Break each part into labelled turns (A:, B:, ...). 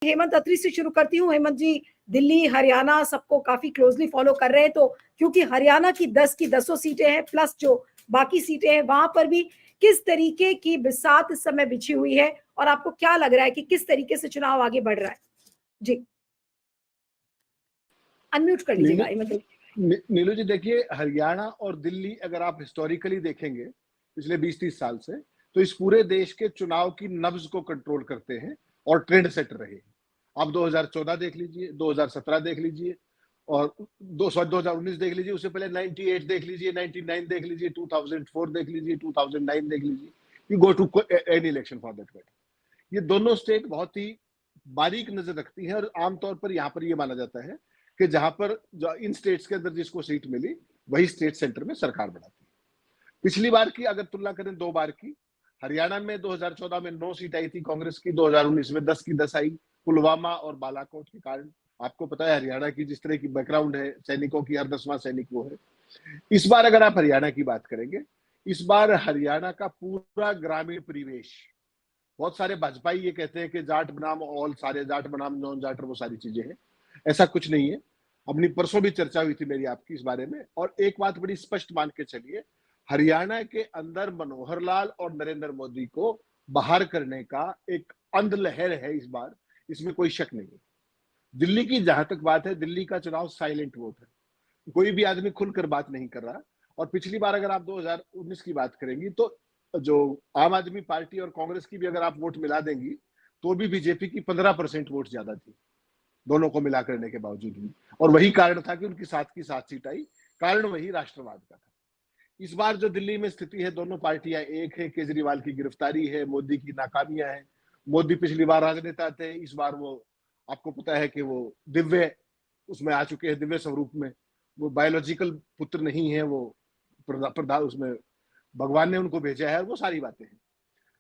A: हेमंत अत्री से शुरू करती हूँ। हेमंत जी, दिल्ली हरियाणा सबको काफी क्लोजली फॉलो कर रहे हैं, तो क्योंकि हरियाणा की 10 की 10 सीटें हैं प्लस जो बाकी सीटें हैं वहां पर भी किस तरीके की बिसात इस समय बिछी हुई है और आपको क्या लग रहा है कि किस तरीके से चुनाव आगे बढ़ रहा है? जी अनम्यूट कर लीजिएगा हेमंत जी।
B: नीलू जी, देखिए, हरियाणा और दिल्ली अगर आप हिस्टोरिकली देखेंगे पिछले 20-30 साल से, तो इस पूरे देश के चुनाव की नब्ज को कंट्रोल करते हैं और ट्रेंड सेटर रहे। आप 2014 देख लीजिए, 2017 देख लीजिए और 2019 देख लीजिए, उससे पहले 98 देख लीजिए, 99 देख लीजिए, 2004 देख लीजिए, 2009 देख लीजिए, you go to any election for that matter. ये दोनों स्टेट बहुत ही बारीक नजर रखती है और आमतौर पर यहाँ पर यह माना जाता है कि जहां पर इन स्टेट्स के अंदर जिसको सीट मिली वही स्टेट सेंटर में सरकार बनाती है। पिछली बार की अगर तुलना करें 2 बार की, हरियाणा में 2014 में 9 सीट आई थी कांग्रेस की, 2019 में 10 की 10 आई, पुलवामा और बालाकोट के कारण। आपको पता है हरियाणा की जिस तरह की बैकग्राउंड है, सैनिकों की हर 10वां सैनिक वो है। इस बार अगर आप हरियाणा की बात करेंगे, इस बार हरियाणा का पूरा ग्रामीण परिवेश, बहुत सारे भाजपाई ये कहते हैं कि जाट बनाम ऑल, सारे जाट बनाम नॉन जाट, वो सारी चीजें हैं। ऐसा कुछ नहीं है। अपनी परसों भी चर्चा हुई थी मेरी आपकी इस बारे में, और एक बात बड़ी स्पष्ट मान के चलिए, हरियाणा के अंदर मनोहर लाल और नरेंद्र मोदी को बाहर करने का एक अंधलहर है इस बार, इसमें कोई शक नहीं है। दिल्ली की जहां तक बात है, दिल्ली का चुनाव साइलेंट वोट है, कोई भी आदमी खुलकर बात नहीं कर रहा। और पिछली बार अगर आप 2019 की बात करेंगी तो जो आम आदमी पार्टी और कांग्रेस की भी अगर आप वोट मिला देंगी तो भी बीजेपी की 15% वोट ज्यादा थी, दोनों को मिला करने के बावजूद भी। और वही कारण था कि उनकी 7 की 7 सीट आई, कारण वही राष्ट्रवाद का था। इस बार जो दिल्ली में स्थिति है, दोनों पार्टियां एक है, केजरीवाल की गिरफ्तारी है, मोदी की नाकामियां हैं। मोदी पिछली बार राजनेता थे, इस बार वो आपको पता है कि वो दिव्य उसमें आ चुके हैं, दिव्य स्वरूप में। वो बायोलॉजिकल पुत्र नहीं है, वो प्रधान उसमें भगवान ने उनको भेजा है, वो सारी बातें हैं।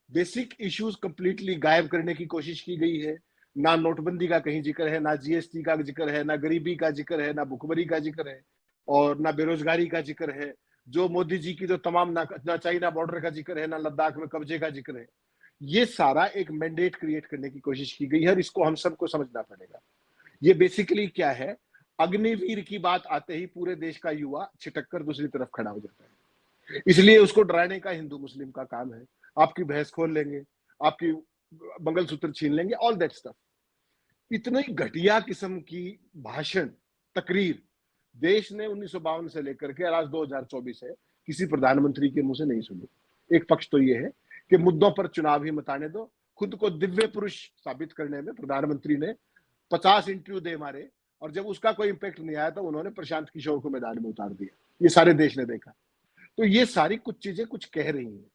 B: बेसिक इश्यूज कंप्लीटली गायब करने की कोशिश की गई है। ना नोटबंदी का कहीं जिक्र है, ना जीएसटी का जिक्र है, ना गरीबी का जिक्र है, ना भुखमरी का जिक्र है, और ना बेरोजगारी का जिक्र है। जो मोदी जी की जो तमाम ना चाइना बॉर्डर का जिक्र है, ना लद्दाख में कब्जे का जिक्र है। ये सारा एक मैंडेट क्रिएट करने की कोशिश की गई है और इसको हम सबको समझना पड़ेगा। ये बेसिकली क्या है, अग्निवीर की बात आते ही पूरे देश का युवा छिटक कर दूसरी तरफ खड़ा हो जाता है, इसलिए उसको डराने का हिंदू मुस्लिम का काम है। आपकी भैंस खोल लेंगे, आपकी मंगलसूत्र छीन लेंगे, ऑल दैट स्टफ। इतनी घटिया किस्म की भाषण, तकरीर देश ने 1952 से लेकर के आज 2024 है किसी प्रधानमंत्री के मुंह से नहीं सुनी। एक पक्ष तो यह है कि मुद्दों पर चुनाव ही मत आने दो, खुद को दिव्य पुरुष साबित करने में प्रधानमंत्री ने 50 इंटरव्यू दे मारे, और जब उसका कोई इंपैक्ट नहीं आया तो उन्होंने प्रशांत किशोर को मैदान में उतार दिया। ये सारे देश ने देखा। तो ये सारी कुछ चीजें कुछ कह रही हैं।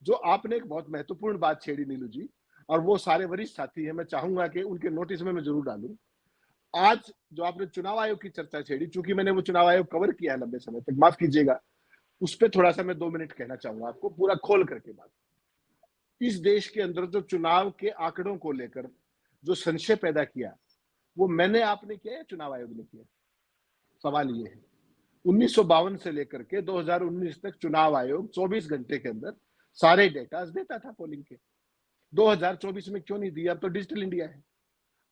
B: जो आपने एक बहुत महत्वपूर्ण बात छेड़ी नीलू जी, और वो सारे वरिष्ठ साथी हैं, मैं चाहूंगा कि उनके नोटिस में मैं जरूर डालूं। आज जो आपने चुनाव आयोग की चर्चा छेड़ी, चूंकि मैंने वो चुनाव आयोग कवर किया है लंबे समय तक, माफ कीजिएगा, उस पर थोड़ा सा मैं 2 मिनट कहना चाहूंगा आपको, पूरा खोल करके बात। इस देश के अंदर जो चुनाव के आंकड़ों को लेकर जो संशय पैदा किया, वो मैंने आपने किया या चुनाव आयोग ने किया? सवाल ये है। 1952 से लेकर के 2019 तक चुनाव आयोग 24 घंटे के अंदर सारे डेटा देता था पोलिंग के। 2024 में क्यों नहीं दिया? अब तो डिजिटल इंडिया है,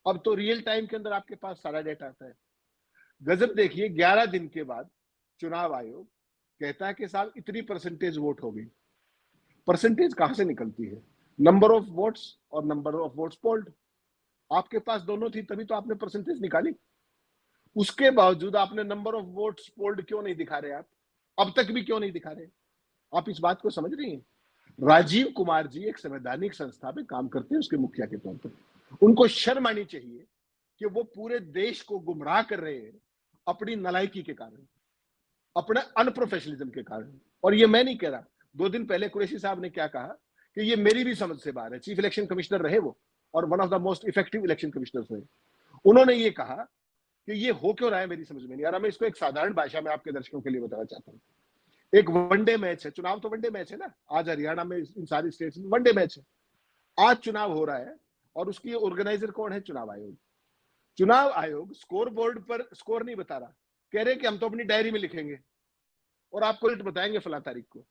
B: अब तो रियल टाइम के अंदर आपके पास सारा डेटा आता है। गजब देखिए, 11 दिन के बाद चुनाव आयोग कहता है कि साहब इतनी परसेंटेज वोट हो गई। परसेंटेज कहां से निकलती है? नंबर ऑफ वोट्स और नंबर ऑफ वोट्स पोल्ड। आपके पास दोनों थी तभी तो आपने परसेंटेज निकाली। उसके बावजूद आपने नंबर ऑफ वोट्स पोल्ड क्यों नहीं दिखा रहे? आप अब तक भी क्यों नहीं दिखा रहे? आप इस बात को समझ रही हैं? राजीव कुमार जी एक संवैधानिक संस्था में काम करते हैं उसके मुखिया के तौर पर। उनको शर्म आनी चाहिए कि वो पूरे देश को गुमराह कर रहे हैं अपनी नालायकी के कारण, अपने अनप्रोफेशनलिज्म के कारण। और ये मैं नहीं कह रहा, 2 दिन पहले कुरैशी साहब ने क्या कहा कि ये मेरी भी समझ से बाहर है। चीफ इलेक्शन कमिश्नर रहे वो, और one of the most effective election commissioners रहे। उन्होंने ये कहा कि ये हो क्यों रहा है मेरी समझ में नहीं आ रहा। मैं इसको एक साधारण भाषा में आपके दर्शकों के लिए बताना चाहता हूँ। एक वनडे मैच है, चुनाव तो वनडे मैच है ना, आज हरियाणा में इन सारी स्टेट्स में वनडे मैच है। आज चुनाव हो रहा है और उसकी ऑर्गेनाइजर कौन है? चुनाव आयोग। चुनाव आयोग स्कोर बोर्ड पर स्कोर नहीं बता रहा, कह रहे कि हम तो अपनी डायरी में लिखेंगे और आपको रिजल्ट बताएंगे फला तारीख को।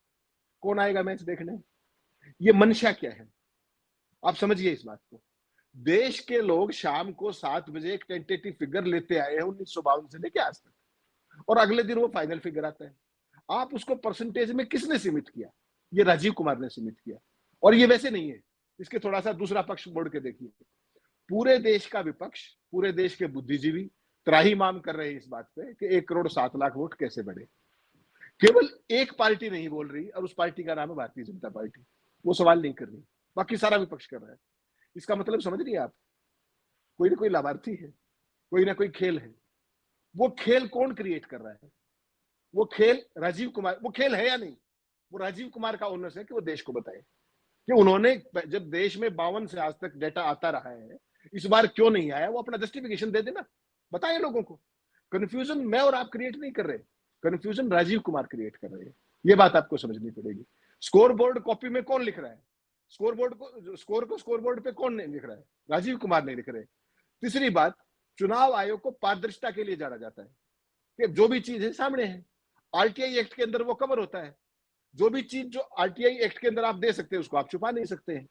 B: कौन आएगा मैच देखने? ये मंशा क्या है? आप समझिए इस बात को। देश के लोग शाम को 7 बजे एक टेंटेटिव फिगर लेते आए हैं 1952 से लेके आज तक, और अगले दिन वो फाइनल फिगर आता है। आप उसको परसेंटेज में किसने सीमित किया? ये राजीव कुमार ने सीमित किया। और ये वैसे नहीं है, इसके थोड़ा सा दूसरा पक्ष मोड़ के देखिए। पूरे देश का विपक्ष, पूरे देश के बुद्धिजीवी त्राहिमाम कर रहे हैं इस बात पे कि 1,07,00,000 वोट कैसे बढ़े। केवल एक पार्टी नहीं बोल रही, और उस पार्टी का नाम है भारतीय जनता पार्टी। वो सवाल नहीं कर रही, बाकी सारा विपक्ष कर रहा है। इसका मतलब समझ रही है आप? कोई ना कोई लाभार्थी है, कोई ना कोई खेल है। वो खेल कौन क्रिएट कर रहा है? वो खेल राजीव कुमार। वो खेल है या नहीं, वो राजीव कुमार का ओनर्स है कि वो देश को बताए कि उन्होंने, जब देश में 52 से आज तक डेटा आता रहा है, इस बार क्यों नहीं आया, वो अपना जस्टिफिकेशन दे देना, बताए लोगों को। कंफ्यूजन मैं और आप क्रिएट नहीं कर रहे, कंफ्यूजन राजीव कुमार क्रिएट कर रहे हैं। ये बात आपको समझनी पड़ेगी। स्कोर बोर्ड कॉपी में कौन लिख रहा है? स्कोर बोर्ड पे कौन नहीं लिख रहा है? राजीव कुमार नहीं लिख रहे। तीसरी बात, चुनाव आयोग को पारदर्शिता के लिए जाना जाता है कि जो भी चीज है सामने है। आरटीआई एक्ट के अंदर वो कवर होता है। जो भी चीज जो आरटीआई एक्ट के अंदर आप दे सकते हैं, उसको आप छुपा नहीं सकते हैं।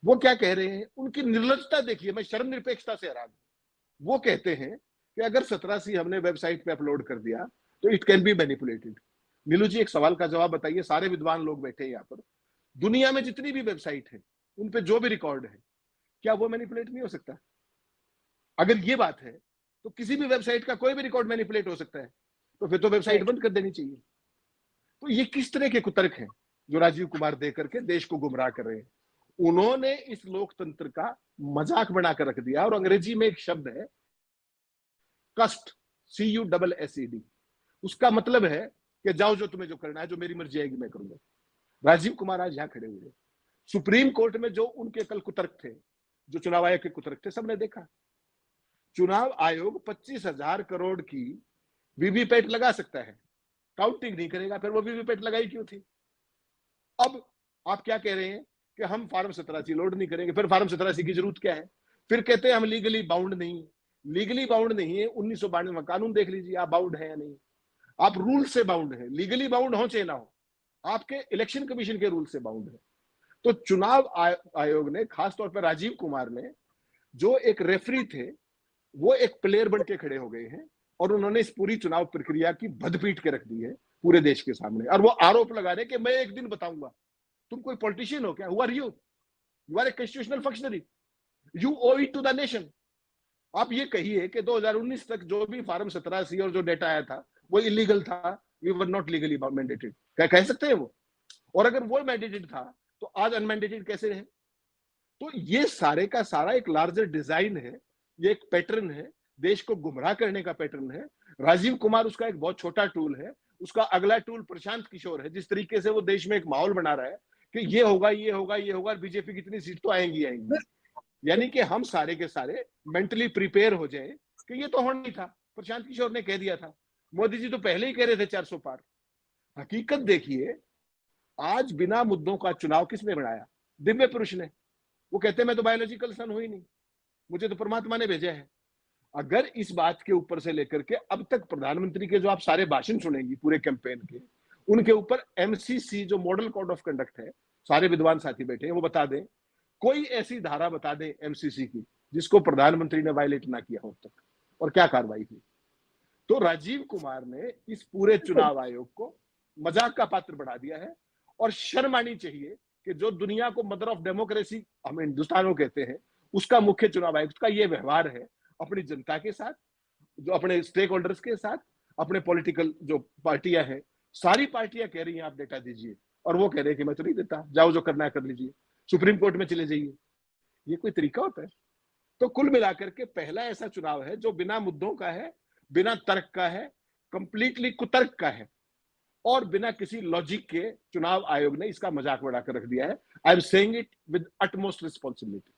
B: वो क्या कह रहे हैं? उनकी निर्लजता देखिए, मैं शर्मनिरपेक्षता से हैरान हूं। वो कहते हैं कि अगर 17C हमने वेबसाइट पे अपलोड कर दिया तो इट कैन बी मैनिपुलेटेड। नीलू जी, एक सवाल का जवाब बताइए, सारे विद्वान लोग बैठे हैं यहाँ पर, दुनिया में जितनी भी वेबसाइट है, उन पे जो भी रिकॉर्ड है, क्या वो मैनिपुलेट नहीं हो सकता? अगर ये बात है तो किसी भी वेबसाइट का कोई भी रिकॉर्ड मैनिपुलेट हो सकता है, तो फिर तो वेबसाइट बंद कर देनी चाहिए। तो ये किस तरह के कुतर्क हैं जो राजीव कुमार दे करके देश को गुमराह कर रहे हैं? उन्होंने इस लोकतंत्र का मजाक बनाकर रख दिया। और अंग्रेजी में एक शब्द है कस्ट, CUSSED। उसका मतलब है कि जाओ, जो तुम्हें जो करना है, जो मेरी मर्जी आएगी मैं करूंगा। राजीव कुमार आज यहां खड़े हुए हैं। सुप्रीम कोर्ट में जो उनके कल कुतर्क थे, जो चुनाव आयोग के कुतर्क थे, सबने देखा। चुनाव आयोग 25,000 करोड़ की वीवीपैट लगा सकता है, काउंटिंग नहीं करेगा, फिर वो वीवीपैट लगाई क्यों थी? अब आप क्या कह रहे हैं कि हम फॉर्म 17C लोड नहीं करेंगे, फिर फॉर्म 17C की जरूरत क्या है? फिर कहते हैं हम लीगली बाउंड नहीं। लीगली बाउंड नहीं है, 1992 में कानून देख लीजिए, आप बाउंड है या नहीं। आप रूल से बाउंड है, लीगली बाउंड हो चाहे ना हो, आपके इलेक्शन कमीशन के रूल से बाउंड है। तो चुनाव आयोग ने, खासतौर पर राजीव कुमार ने, जो एक रेफरी थे, वो एक प्लेयर बन के खड़े हो गए हैं, और उन्होंने इस पूरी चुनाव प्रक्रिया की भदपीट के रख दी है पूरे देश के सामने। और वो आरोप लगा रहे कि मैं एक दिन बताऊंगा। तुम कोई पॉलिटिशियन हो क्या? Who are you? You are a constitutional functionary, you owe it to the nation. आप ये कहिए कि 2019 तक जो भी फॉर्म 17C और जो डेटा आया था वो इलीगल था, we were not legally mandated, क्या कह सकते हैं वो? और अगर वो मैंडेटेड था तो आज अनमैंडेटेड कैसे रहे? तो ये सारे का सारा एक लार्जर डिजाइन है, ये एक पैटर्न है, देश को गुमराह करने का पैटर्न है। राजीव कुमार उसका एक बहुत छोटा टूल है। उसका अगला टूल प्रशांत किशोर है। जिस तरीके से वो देश में एक माहौल बना रहा है कि ये होगा, ये होगा, ये होगा, बीजेपी की इतनी सीट तो आएंगी आएंगी, यानी कि हम सारे के सारे मेंटली प्रिपेयर हो जाए कि ये तो होना ही था। प्रशांत किशोर ने कह दिया था, मोदी जी तो पहले ही कह रहे थे 400 पार। हकीकत देखिए, आज बिना मुद्दों का चुनाव किसने बनाया? दिव्य पुरुष ने। वो कहते हैं मैं तो बायोलॉजिकल सन हुई नहीं, मुझे तो परमात्मा ने भेजा है। अगर इस बात के ऊपर से लेकर के अब तक प्रधानमंत्री के जो आप सारे भाषण सुनेंगी पूरे कैंपेन के, उनके ऊपर MCC जो मॉडल कोड ऑफ कंडक्ट है, सारे विद्वान साथी बैठे हैं, वो बता दें, कोई ऐसी धारा बता दें MCC की जिसको प्रधानमंत्री ने वायलेट ना किया हो तक, और क्या कार्रवाई हुई। तो राजीव कुमार ने इस पूरे चुनाव आयोग को मजाक का पात्र बना दिया है। और शर्म आनी चाहिए कि जो दुनिया को मदर ऑफ डेमोक्रेसी हम हिंदुस्तान को कहते हैं, उसका मुख्य चुनाव आयुक्त का ये व्यवहार है अपनी जनता के साथ, जो अपने स्टेक होल्डर्स के साथ, अपने पॉलिटिकल जो पार्टियां हैं, सारी पार्टियां कह रही हैं आप डेटा दीजिए, और वो कह रहे हैं कि मैं तो नहीं देता, जाओ जो करना है कर लीजिए, सुप्रीम कोर्ट में चले जाइए। ये कोई तरीका होता है? तो कुल मिलाकर के पहला ऐसा चुनाव है जो बिना मुद्दों का है, बिना तर्क का है, कंप्लीटली कुतर्क का है, और बिना किसी लॉजिक के चुनाव आयोग ने इसका मजाक बनाकर रख दिया है। I am saying it with utmost responsibility.